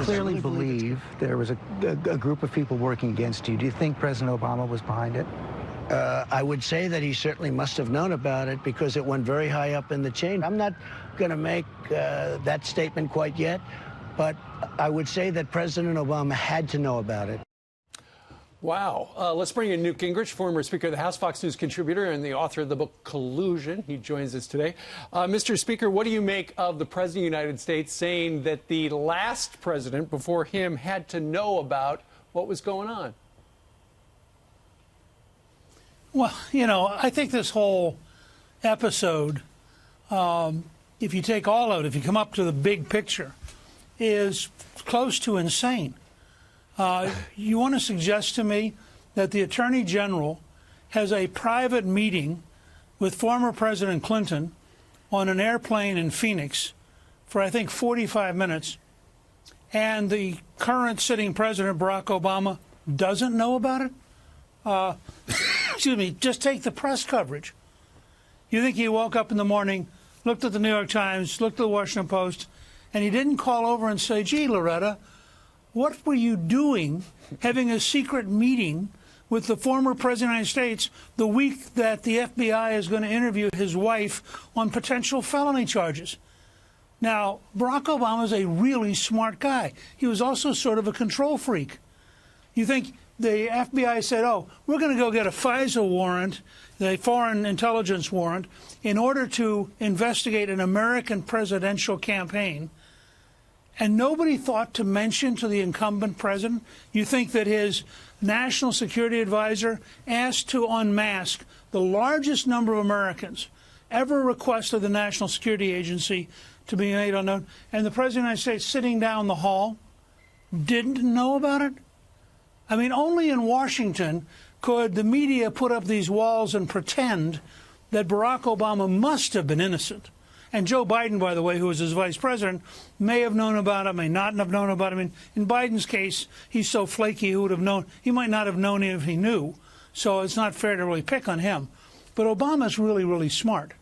clearly believe there was a group of people working against you. Do you think President Obama was behind it? I would say that he certainly must have known about it because it went very high up in the chain. I'm not going to make that statement quite yet, but I would say that President Obama had to know about it. Wow. Let's bring in Newt Gingrich, former Speaker of the House, Fox News contributor, and the author of the book Collusion. He joins us today. Mr. Speaker, what do you make of the President of the United States saying that the last president before him had to know about what was going on? Well, you know, I think this whole episode, if you take all of it, if you come up to the big picture, is close to insane. You want to suggest to me that the Attorney General has a private meeting with former President Clinton on an airplane in Phoenix for, I think, 45 minutes, and the current sitting President, Barack Obama, doesn't know about it? Excuse me, just take the press coverage. You think he woke up in the morning, looked at the New York Times, looked at the Washington Post, and he didn't call over and say, gee, Loretta, what were you doing having a secret meeting with the former President of the United States the week that the FBI is going to interview his wife on potential felony charges? Now, Barack Obama is a really smart guy. He was also sort of a control freak. You think the FBI said, oh, we're going to go get a FISA warrant, the Foreign Intelligence Warrant, in order to investigate an American presidential campaign. And nobody thought to mention to the incumbent president? You think that his national security advisor asked to unmask the largest number of Americans ever requested the National Security Agency to be made unknown, and the President of the United States sitting down the hall didn't know about it? I mean, only in Washington could the media put up these walls and pretend that Barack Obama must have been innocent. And Joe Biden, by the way, who was his vice president, may have known about it, may not have known about it. In Biden's case, he's so flaky, he would have known. He might not have known if he knew. So it's not fair to really pick on him. But Obama's really, really smart.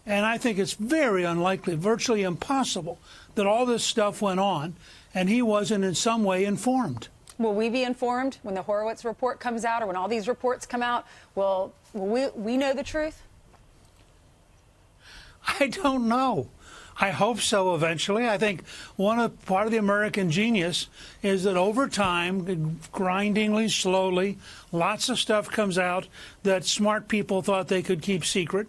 And I think it's very unlikely, virtually impossible, that all this stuff went on and he wasn't in some way informed. Will we be informed when the Horowitz report comes out or when all these reports come out? Will we know the truth? I don't know. I hope so eventually. I think part of the American genius is that over time, grindingly, slowly, lots of stuff comes out that smart people thought they could keep secret.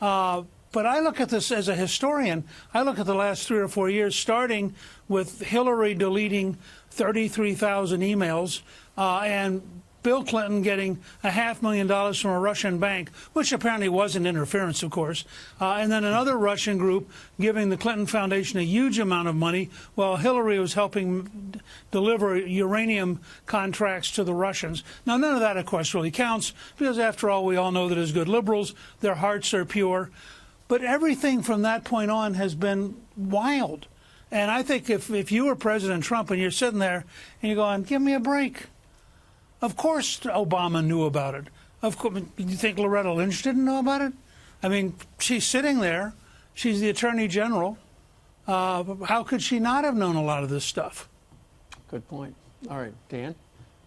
But I look at this as a historian. I look at the last 3 or 4 years, starting with Hillary deleting 33,000 emails and Bill Clinton getting $500,000 from a Russian bank, which apparently wasn't interference, of course, and then another Russian group giving the Clinton Foundation a huge amount of money while Hillary was helping deliver uranium contracts to the Russians. Now, none of that, of course, really counts because, after all, we all know that as good liberals, their hearts are pure. But everything from that point on has been wild. And I think if you were President Trump and you're sitting there and you're going, give me a break. Of course Obama knew about it. Of course, you think Loretta Lynch didn't know about it? I mean, she's sitting there. She's the Attorney General. How could she not have known a lot of this stuff? Good point. All right, Dan?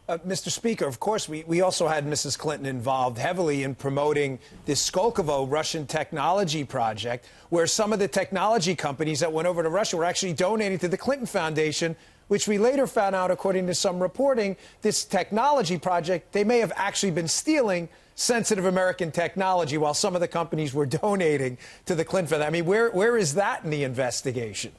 Mr. Speaker, of course, we also had Mrs. Clinton involved heavily in promoting this Skolkovo Russian technology project, where some of the technology companies that went over to Russia were actually donating to the Clinton Foundation, which we later found out, according to some reporting, this technology project, they may have actually been stealing sensitive American technology while some of the companies were donating to the Clinton Foundation. I mean, where is that in the investigation?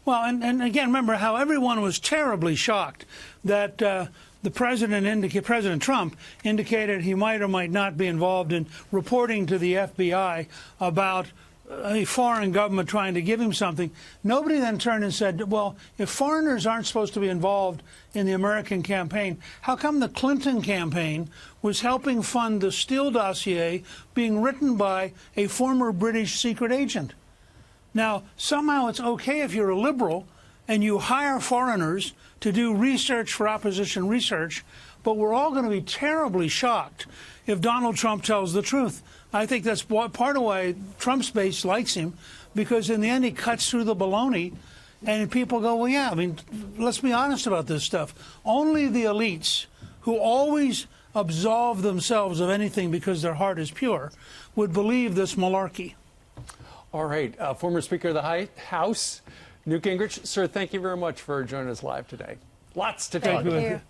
Well, and again, remember how everyone was terribly shocked that the President Trump indicated he might or might not be involved in reporting to the FBI about a foreign government trying to give him something. Nobody then turned and said, well, if foreigners aren't supposed to be involved in the American campaign, how come the Clinton campaign was helping fund the Steele dossier being written by a former British secret agent? Now, somehow it's okay if you're a liberal and you hire foreigners to do research for opposition research, but we're all going to be terribly shocked if Donald Trump tells the truth. I think that's part of why Trump's base likes him, because in the end he cuts through the baloney And people go, well, yeah, I mean, let's be honest about this stuff. Only the elites who always absolve themselves of anything because their heart is pure would believe this malarkey. All right. Former Speaker of the House, Newt Gingrich. Sir, thank you very much for joining us live today. Lots to talk Thank about. you.